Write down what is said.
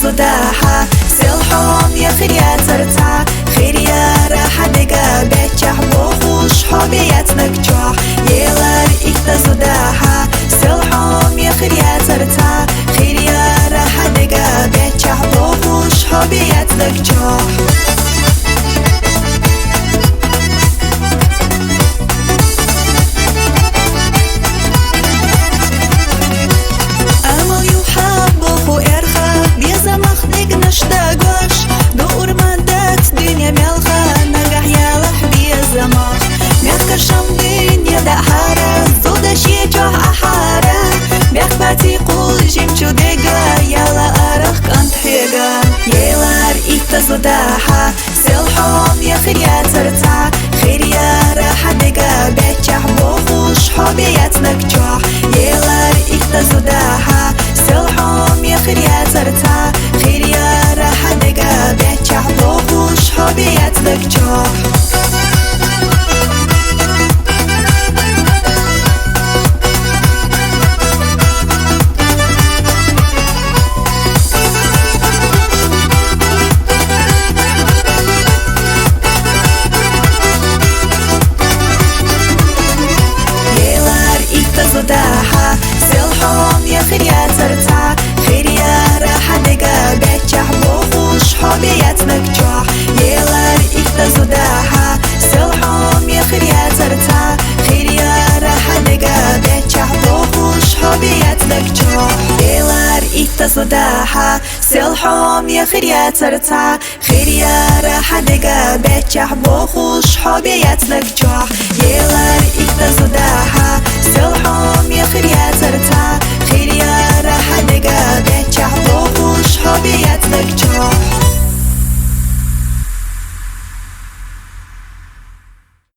زداها سلحم يا خيريا ترتا خيريا راح دقا بيتشح بوخوش حبيات نكجوح يلار إكتا زداها سلحم يا خيريا ترتا خيريا راح دقا بيتشح بوخوش حبيات نكجوح زداها سلحم يا خيريا ترتا خيريا راح دقا بيتشح بوخوش حبيات نكجوح يلار إكتا زداها سلحم يا خيريا ترتا خيريا راح دقا بيتشح بوخوش حبيات نكجوح زداها سلحم يا خيريا ترتا خيريا راح دقا بيتشح بوخوش حبيات نكجوح يلار إكتا زداها سلحم يا خيريا ترتا خيريا راح دقا بيتشح بوخوش حبيات نكجوح يلار إكتا زداها سلحم يا خيريا ترتا خيريا راح دقا بيتشح بوخوش حبيات نكجوح يلار إكتا زداها سلحم